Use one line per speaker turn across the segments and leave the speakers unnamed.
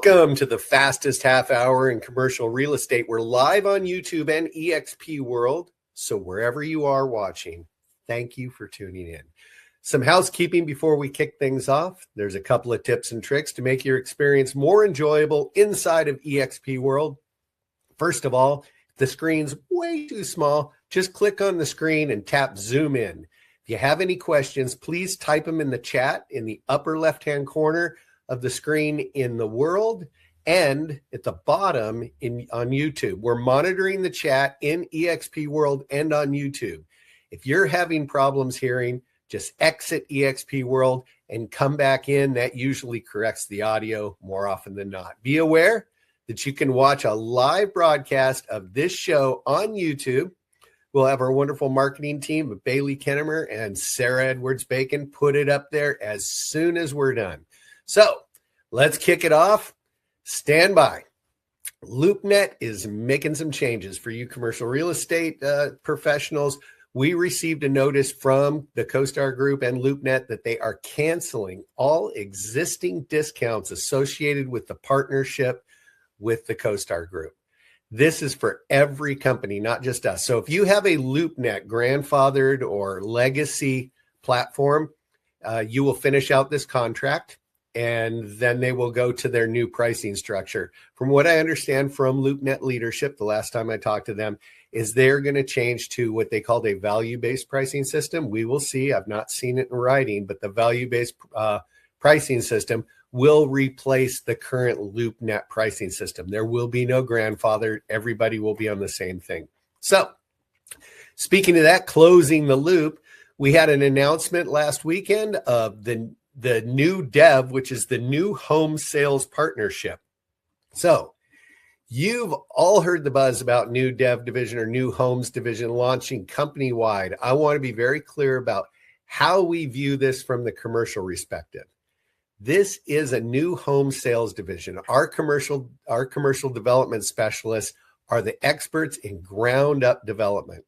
Welcome to the fastest half hour in commercial real estate. We're live on YouTube and eXp World. So wherever you are watching, thank you for tuning in. Some housekeeping before we kick things off. There's a couple of tips and tricks to make your experience more enjoyable inside of eXp World. First of all, if the screen's way too small, just click on the screen and tap zoom in. If you have any questions, please type them in the chat in the upper left-hand corner of the screen in the world and at the bottom on YouTube. We're monitoring the chat in eXp World and on YouTube. If you're having problems hearing, just exit eXp World and come back in. That usually corrects the audio more often than not. Be aware that you can watch a live broadcast of this show on YouTube. We'll have our wonderful marketing team of Bailey Kennemer and Sarah Edwards-Bacon put it up there as soon as we're done. So let's kick it off. Stand by. LoopNet is making some changes for you commercial real estate professionals. We received a notice from the CoStar Group and LoopNet that they are canceling all existing discounts associated with the partnership with the CoStar Group. This is for every company, not just us. So if you have a LoopNet grandfathered or legacy platform, you will finish out this contract and then they will go to their new pricing structure. From what I understand from LoopNet leadership, the last time I talked to them, is they're going to change to what they called a value-based pricing system. We will see. I've not seen it in writing, but the value-based pricing system will replace the current LoopNet pricing system. There will be no grandfather. Everybody will be on the same thing. So speaking of that, closing the loop, we had an announcement last weekend of the new DEV, which is the new home sales partnership. So you've all heard the buzz about new DEV division or new homes division launching company-wide. I want to be very clear about how we view this from the commercial perspective. This is a new home sales division. Our commercial development specialists are the experts in ground up development.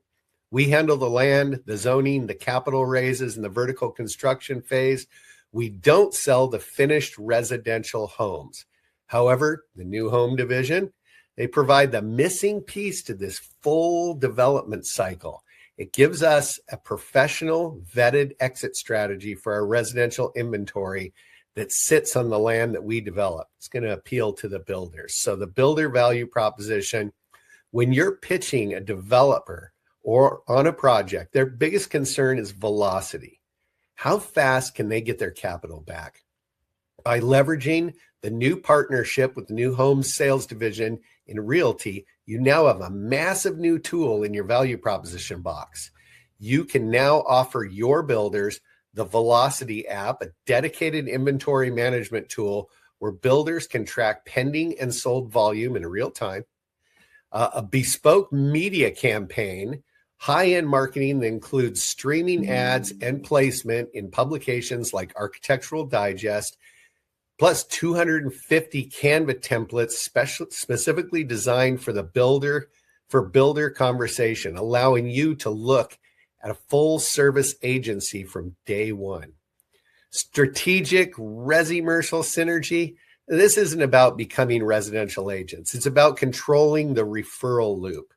We handle the land, the zoning, the capital raises, and the vertical construction phase. We don't sell the finished residential homes. However, the new home division, they provide the missing piece to this full development cycle. It gives us a professional vetted exit strategy for our residential inventory that sits on the land that we develop. It's going to appeal to the builders. So the builder value proposition, when you're pitching a developer or on a project, their biggest concern is velocity. How fast can they get their capital back? By leveraging the new partnership with the new home sales division in realty, you now have a massive new tool in your value proposition box. You can now offer your builders the Velocity app, a dedicated inventory management tool where builders can track pending and sold volume in real time, a bespoke media campaign, high-end marketing that includes streaming ads and placement in publications like Architectural Digest, plus 250 Canva templates specifically designed for builder conversation, allowing you to look at a full-service agency from day one. Strategic resi-commercial synergy. This isn't about becoming residential agents. It's about controlling the referral loop.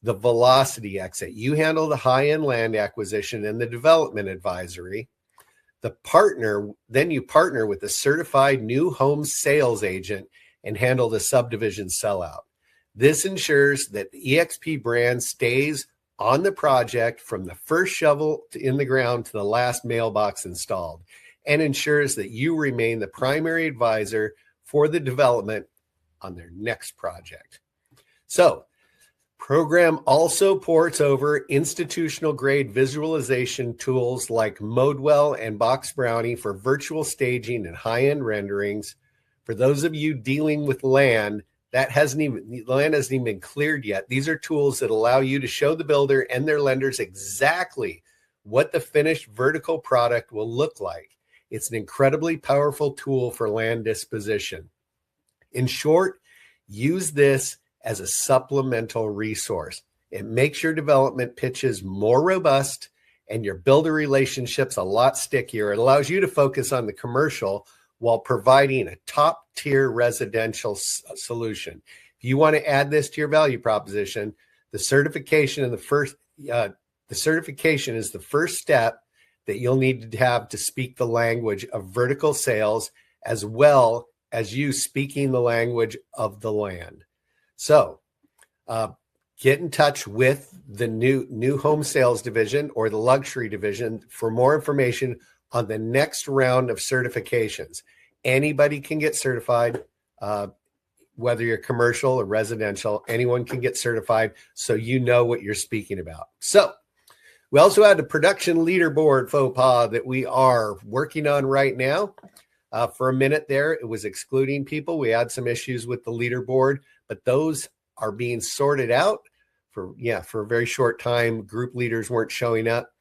The velocity exit. You handle the high-end land acquisition and the development advisory. Then you partner with a certified new home sales agent and handle the subdivision sellout. This ensures that the eXp brand stays on the project from the first shovel in the ground to the last mailbox installed, and ensures that you remain the primary advisor for the development on their next project. So, program also ports over institutional grade visualization tools like Modewell and Box Brownie for virtual staging and high-end renderings. For those of you dealing with land, the land hasn't even been cleared yet. These are tools that allow you to show the builder and their lenders exactly what the finished vertical product will look like. It's an incredibly powerful tool for land disposition. In short, use this as a supplemental resource. It makes your development pitches more robust and your builder relationships a lot stickier. It allows you to focus on the commercial while providing a top-tier residential solution. If you want to add this to your value proposition, the certification is the first step that you'll need to have to speak the language of vertical sales, as well as you speaking the language of the land. So get in touch with the new home sales division or the luxury division for more information on the next round of certifications. Anybody can get certified, whether you're commercial or residential, anyone can get certified, so you know what you're speaking about. So we also had the production leaderboard faux pas that we are working on right now. For a minute there, it was excluding people. We had some issues with the leaderboard, but those are being sorted out. For a very short time, group leaders weren't showing up.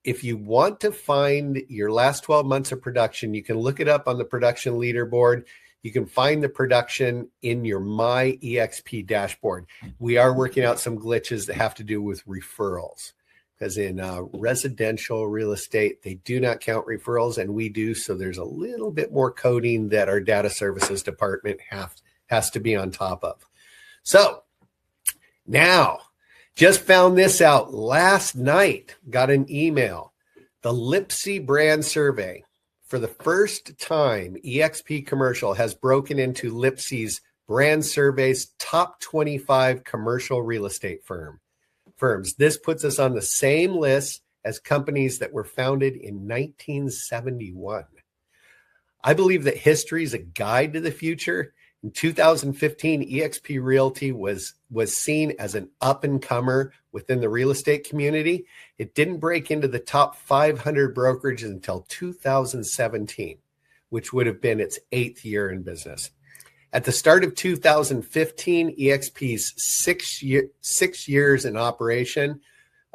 If you want to find your last 12 months of production, you can look it up on the production leaderboard. You can find the production in your My eXp dashboard. We are working out some glitches that have to do with referrals, because in residential real estate, they do not count referrals, and we do. So there's a little bit more coding that our data services department has to be on top of. So now, just found this out last night, got an email. The Lipsy brand survey. For the first time, eXp Commercial has broken into Lipsy's brand survey's top 25 commercial real estate firms. This puts us on the same list as companies that were founded in 1971. I believe that history is a guide to the future. In 2015, eXp Realty was seen as an up-and-comer within the real estate community. It didn't break into the top 500 brokerages until 2017, which would have been its 8th year in business. At the start of 2015, eXp's six years in operation,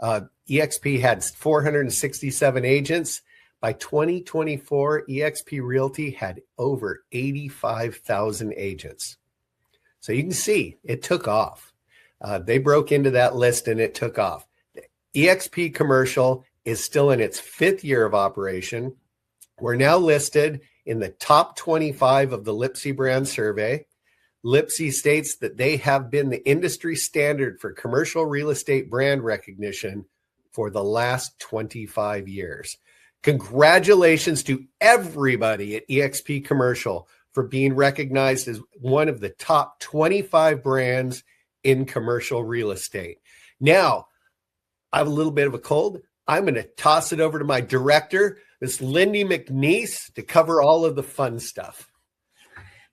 eXp had 467 agents. By 2024, eXp Realty had over 85,000 agents. So you can see it took off. They broke into that list and it took off. eXp Commercial is still in its 5th year of operation. We're now listed in the top 25 of the Lipsy brand survey. Lipsy states that they have been the industry standard for commercial real estate brand recognition for the last 25 years. Congratulations to everybody at eXp Commercial for being recognized as one of the top 25 brands in commercial real estate. Now, I have a little bit of a cold. I'm going to toss it over to my director, Miss Lindy McNeese, to cover all of the fun stuff.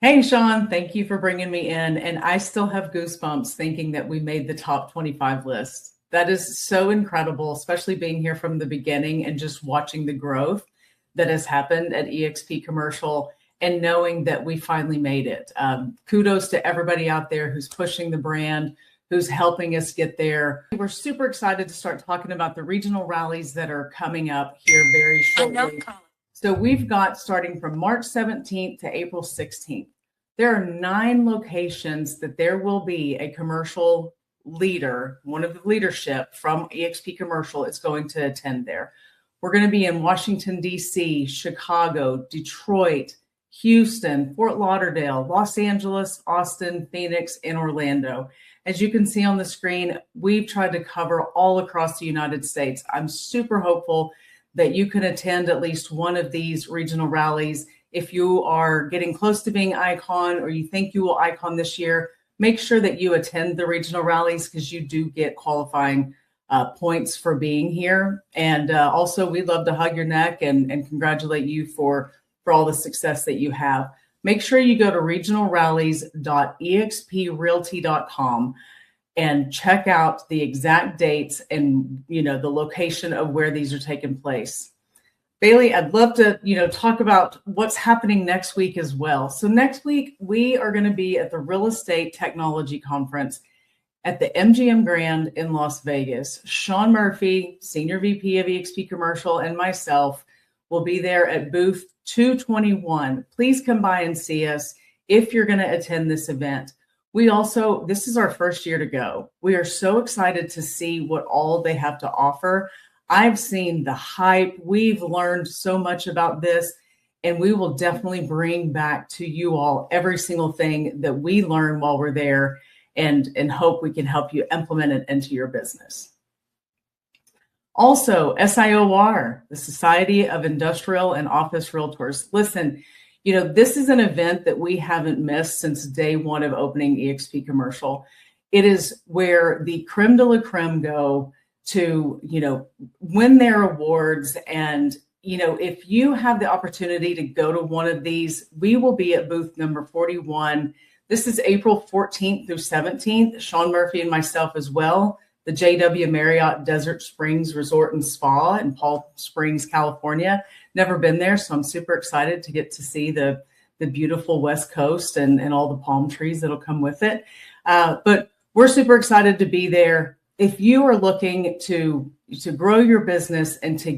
Hey, Sean, thank you for bringing me in. And I still have goosebumps thinking that we made the top 25 list. That is so incredible, especially being here from the beginning and just watching the growth that has happened at eXp Commercial and knowing that we finally made it. Kudos to everybody out there who's pushing the brand, who's helping us get there. We're super excited to start talking about the regional rallies that are coming up here very shortly. So we've got, starting from March 17th to April 16th, there are 9 locations that there will be a commercial leader, one of the leadership from eXp Commercial is going to attend there. We're going to be in Washington, D.C., Chicago, Detroit, Houston, Fort Lauderdale, Los Angeles, Austin, Phoenix, and Orlando. As you can see on the screen, we've tried to cover all across the United States. I'm super hopeful that you can attend at least one of these regional rallies. If you are getting close to being icon or you think you will icon this year, make sure that you attend the regional rallies because you do get qualifying points for being here. And also, we'd love to hug your neck and congratulate you for all the success that you have. Make sure you go to regionalrallies.exprealty.com and check out the exact dates and the location of where these are taking place. Bailey, I'd love to, talk about what's happening next week as well. So next week, we are going to be at the Real Estate Technology Conference at the MGM Grand in Las Vegas. Sean Murphy, Senior VP of eXp Commercial, and myself will be there at booth 221. Please come by and see us if you're going to attend this event. This is our first year to go. We are so excited to see what all they have to offer. I've seen the hype. We've learned so much about this. And we will definitely bring back to you all every single thing that we learn while we're there, and hope we can help you implement it into your business. Also, SIOR, the Society of Industrial and Office Realtors. Listen, this is an event that we haven't missed since day one of opening eXp Commercial. It is where the creme de la creme go to, win their awards. And, if you have the opportunity to go to one of these, we will be at booth number 41. This is April 14th through 17th. Sean Murphy and myself as well. The JW Marriott Desert Springs Resort and Spa in Palm Springs, California. Never been there, so I'm super excited to get to see the beautiful West Coast and all the palm trees that'll come with it. But we're super excited to be there. If you are looking to grow your business and to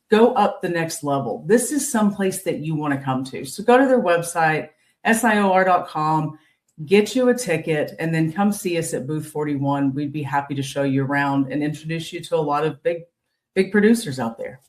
go up the next level, this is someplace that you want to come to. So go to their website, sior.com. Get you a ticket, and then come see us at booth 41. We'd be happy to show you around and introduce you to a lot of big producers out there.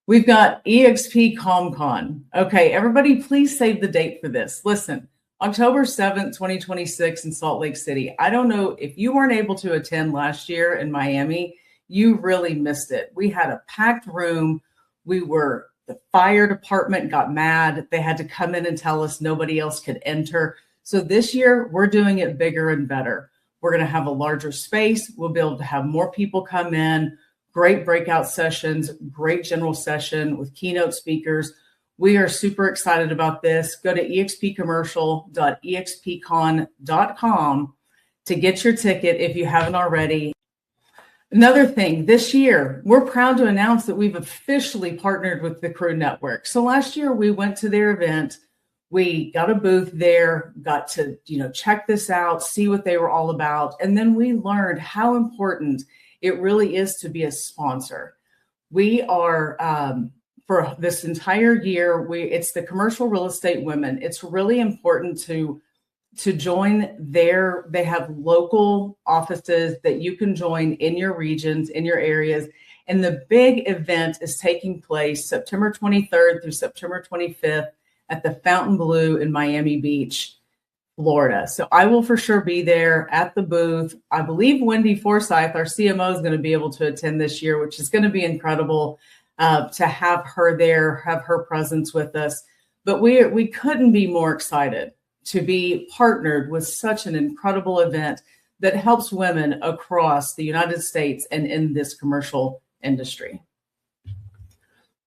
We've got eXp ComCon. Okay, everybody, please save the date for this. Listen, October 7th, 2026 in Salt Lake City. I don't know if you weren't able to attend last year in Miami, you really missed it. We had a packed room. The fire department got mad. They had to come in and tell us nobody else could enter. So this year, we're doing it bigger and better. We're going to have a larger space. We'll be able to have more people come in, great breakout sessions, great general session with keynote speakers. We are super excited about this. Go to expcommercial.expcon.com to get your ticket if you haven't already. Another thing, this year, we're proud to announce that we've officially partnered with the Crew Network. So last year, we went to their event. We got a booth there, got to check this out, see what they were all about. And then we learned how important it really is to be a sponsor. We are, for this entire year, it's the Commercial Real Estate Women. It's really important to join they have local offices that you can join in your regions, in your areas. And the big event is taking place September 23rd through September 25th at the Fontainebleau in Miami Beach, Florida. So I will for sure be there at the booth. I believe Wendy Forsyth, our CMO, is going to be able to attend this year, which is going to be incredible to have her there, have her presence with us. But we couldn't be more excited to be partnered with such an incredible event that helps women across the United States and in this commercial industry.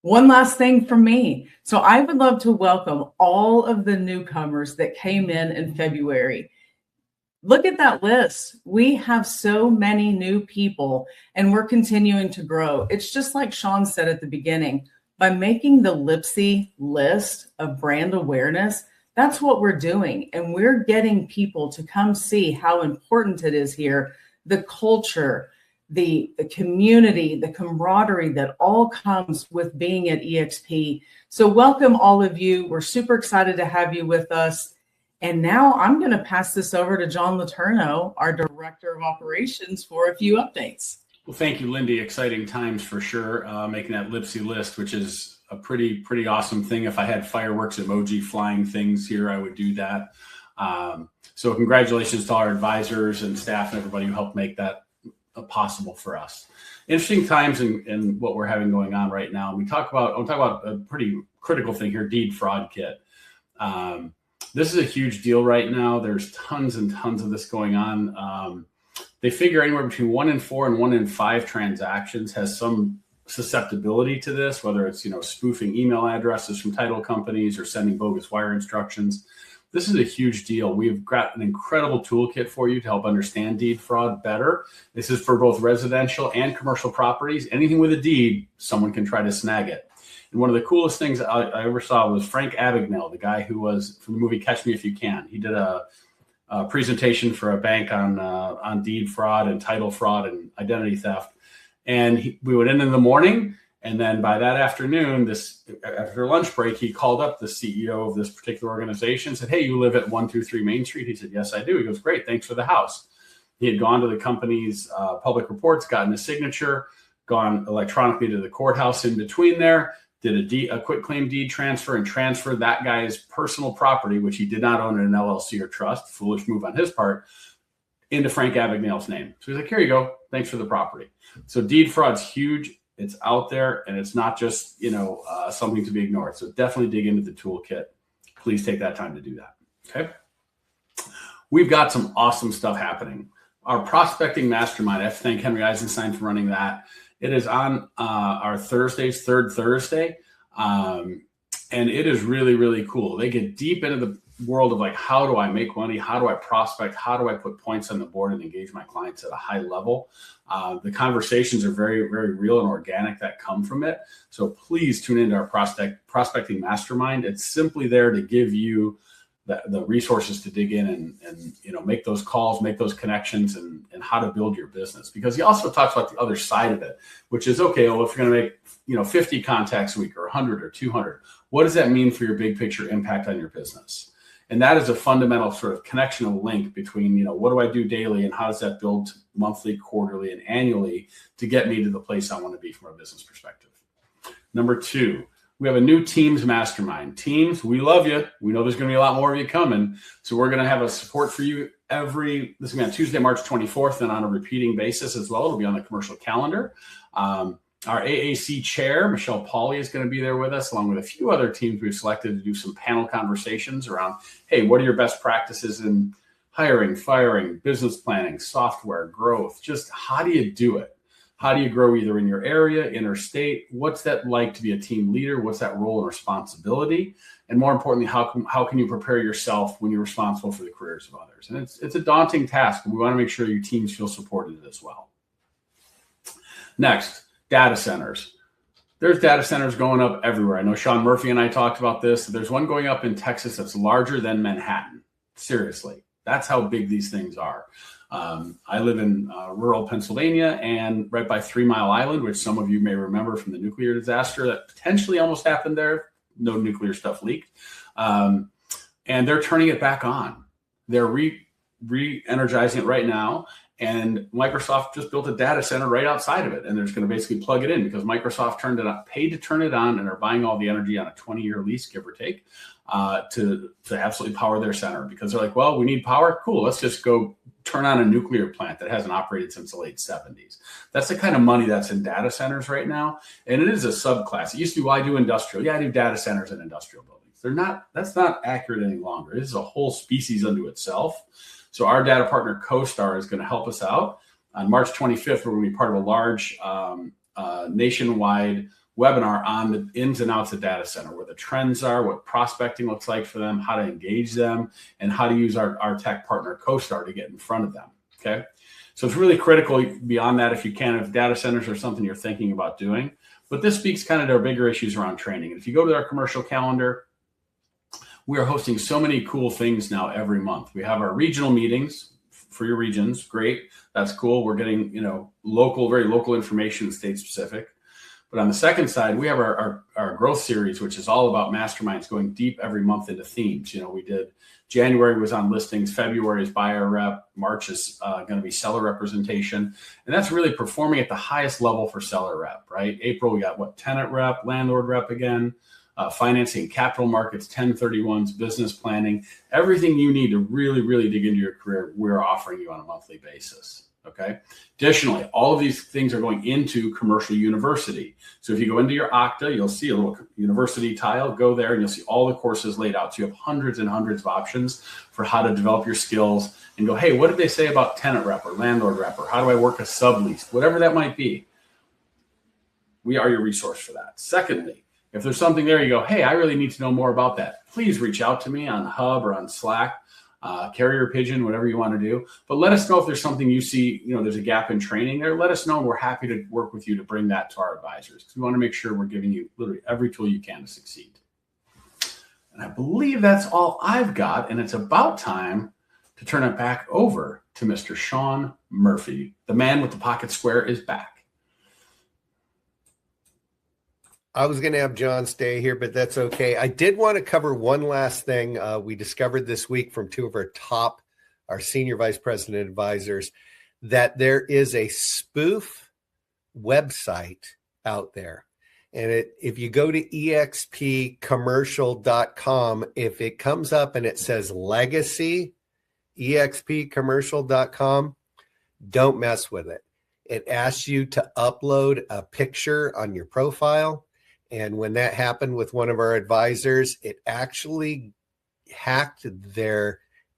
One last thing from me. So I would love to welcome all of the newcomers that came in February. Look at that list. We have so many new people, and we're continuing to grow. It's just like Sean said at the beginning, by making the Lipsy list of brand awareness, that's what we're doing. And we're getting people to come see how important it is here, the culture, the community, the camaraderie that all comes with being at eXp. So welcome all of you. We're super excited to have you with us. And now I'm going to pass this over to John Letourneau, our Director of Operations, for a few updates.
Well, thank you, Lindy. Exciting times for sure. Making that Lipsy list, which is a pretty awesome thing. If I had fireworks emoji flying things here, I would do that. So congratulations to our advisors and staff and everybody who helped make that possible for us. Interesting times in what we're having going on right now. I'll talk about a pretty critical thing here, deed fraud kit. This is a huge deal right now. There's tons and tons of this going on. They figure anywhere between 1 in 4 and 1 in 5 transactions has some susceptibility to this, whether it's spoofing email addresses from title companies or sending bogus wire instructions. This is a huge deal. We've got an incredible toolkit for you to help understand deed fraud better. This is for both residential and commercial properties. Anything with a deed, someone can try to snag it. And one of the coolest things I ever saw was Frank Abagnale, the guy who was from the movie Catch Me If You Can. He did a presentation for a bank on deed fraud and title fraud and identity theft. And we went in the morning, and then by that afternoon, after lunch break, he called up the CEO of this particular organization, said, "Hey, you live at 123 Main Street?" He said, "Yes, I do." He goes, "Great, thanks for the house." He had gone to the company's public reports, gotten a signature, gone electronically to the courthouse in between there, did a quick claim deed transfer and transferred that guy's personal property, which he did not own in an LLC or trust, foolish move on his part, into Frank Abagnale's name. So he's like, here you go. Thanks for the property. So deed fraud's huge. It's out there, and it's not just, something to be ignored. So definitely dig into the toolkit. Please take that time to do that. Okay. We've got some awesome stuff happening. Our prospecting mastermind, I have to thank Henry Eisenstein for running that. It is on our Thursdays, third Thursday. And it is really, really cool. They get deep into the world of like, how do I make money? How do I prospect? How do I put points on the board and engage my clients at a high level? The conversations are very, very real and organic that come from it. So please tune into our prospecting mastermind. It's simply there to give you the resources to dig in and make those calls, make those connections, and how to build your business. Because he also talks about the other side of it, which is, okay, well, if you're going to make 50 contacts a week or 100 or 200, what does that mean for your big picture impact on your business? And that is a fundamental sort of connectional link between, what do I do daily and how does that build monthly, quarterly, and annually to get me to the place I want to be from a business perspective. Number 2, we have a new Teams mastermind. Teams, we love you. We know there's going to be a lot more of you coming. So we're going to have a support for you this is going to be on Tuesday, March 24th, and on a repeating basis as well. It'll be on the commercial calendar. Our AAC chair, Michelle Pauly, is going to be there with us, along with a few other teams we've selected to do some panel conversations around, hey, what are your best practices in hiring, firing, business planning, software, growth? Just how do you do it? How do you grow either in your area, interstate? What's that like to be a team leader? What's that role and responsibility? And more importantly, how can you prepare yourself when you're responsible for the careers of others? And it's a daunting task, and we want to make sure your teams feel supported as well. Next, data centers. There's data centers going up everywhere. I know Sean Murphy and I talked about this. There's one going up in Texas that's larger than Manhattan. Seriously, that's how big these things are. I live in rural Pennsylvania and right by 3 Mile Island, which some of you may remember from the nuclear disaster that potentially almost happened there. No nuclear stuff leaked. And they're turning it back on. They're re-energizing it right now. And Microsoft just built a data center right outside of it. And they're just going to basically plug it in because Microsoft paid to turn it on, and are buying all the energy on a 20-year lease, give or take, to absolutely power their center. Because they're like, well, we need power. Cool. Let's just go turn on a nuclear plant that hasn't operated since the late 70s. That's the kind of money that's in data centers right now. And it is a subclass. It used to be, well, I do industrial. Yeah, I do data centers and industrial buildings. That's not accurate any longer. It is a whole species unto itself. So our data partner CoStar is going to help us out. On March 25th, we're going to be part of a large nationwide webinar on the ins and outs of data center, where the trends are, what prospecting looks like for them, how to engage them, and how to use our tech partner CoStar to get in front of them. Okay. So it's really critical beyond that, if data centers are something you're thinking about doing. But this speaks kind of to our bigger issues around training. And if you go to our commercial calendar, we are hosting so many cool things now every month. We have our regional meetings for your regions. Great. That's cool. We're getting, very local information, state specific. But on the second side, we have our growth series, which is all about masterminds going deep every month into themes. We did January was on listings, February is buyer rep, March is going to be seller representation. And that's really performing at the highest level for seller rep, right? April, we got tenant rep, landlord rep again. Financing, capital markets, 1031s, business planning, everything you need to really, really dig into your career, we're offering you on a monthly basis. Okay. Additionally, all of these things are going into commercial university. So if you go into your Okta, you'll see a little university tile. Go there and you'll see all the courses laid out. So you have hundreds and hundreds of options for how to develop your skills and go, hey, what did they say about tenant rep or landlord rep, or how do I work a sublease, whatever that might be. We are your resource for that. Secondly, if there's something there, you go, hey, I really need to know more about that. Please reach out to me on Hub or on Slack, Carrier Pigeon, whatever you want to do. But let us know if there's something you see, there's a gap in training there. Let us know, and we're happy to work with you to bring that to our advisors, because we want to make sure we're giving you literally every tool you can to succeed. And I believe that's all I've got, and it's about time to turn it back over to Mr. Sean Murphy. The man with the pocket square is back.
I was going to have John stay here, but that's okay. I did want to cover one last thing we discovered this week from two of our senior vice president advisors, that there is a spoof website out there. And if you go to expcommercial.com, if it comes up and it says legacy, expcommercial.com, don't mess with it. It asks you to upload a picture on your profile. And when that happened with one of our advisors, it actually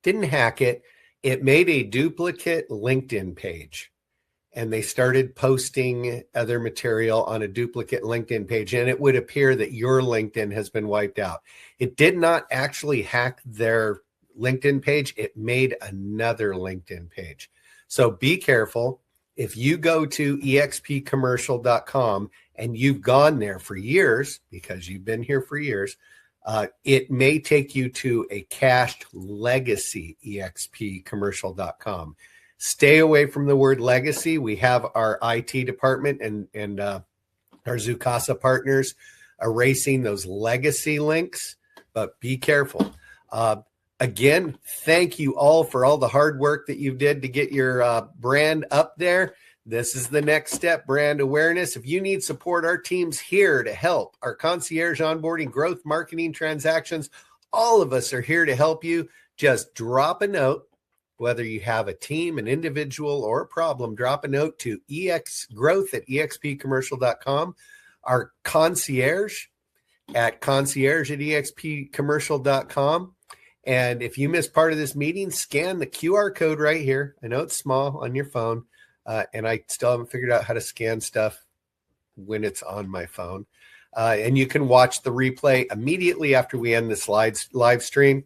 didn't hack it. It made a duplicate LinkedIn page. And they started posting other material on a duplicate LinkedIn page, and it would appear that your LinkedIn has been wiped out. It did not actually hack their LinkedIn page. It made another LinkedIn page. So be careful. If you go to expcommercial.com and you've gone there for years, because you've been here for years, it may take you to a cached legacy, expcommercial.com. Stay away from the word legacy. We have our IT department and our Zoocasa partners erasing those legacy links, but be careful. Again, thank you all for all the hard work that you did to get your brand up there. This is the next step, brand awareness. If you need support, our team's here to help. Our concierge onboarding, growth, marketing, transactions, all of us are here to help you. Just drop a note. Whether you have a team, an individual, or a problem, drop a note to growth@expcommercial.com. Our concierge at concierge@expcommercial.com. And if you missed part of this meeting, scan the QR code right here. I know it's small on your phone, and I still haven't figured out how to scan stuff when it's on my phone. And you can watch the replay immediately after we end this live stream.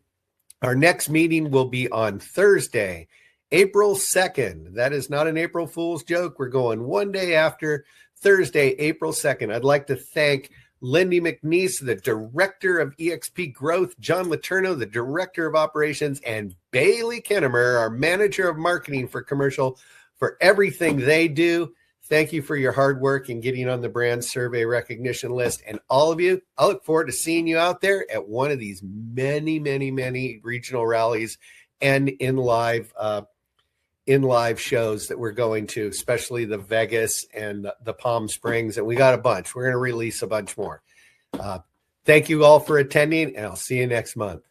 Our next meeting will be on Thursday, April 2nd. That is not an April Fool's joke. We're going one day after Thursday, April 2nd. I'd like to thank Lindy McNeese, the Director of eXp Growth, John Letourneau, the Director of Operations, and Bailey Kennemer, our Manager of Marketing for Commercial, for everything they do. Thank you for your hard work in getting on the brand survey recognition list. And all of you, I look forward to seeing you out there at one of these many, many, many regional rallies and in live shows that we're going to, especially the Vegas and the Palm Springs. And we got a bunch. We're going to release a bunch more. Thank you all for attending, and I'll see you next month.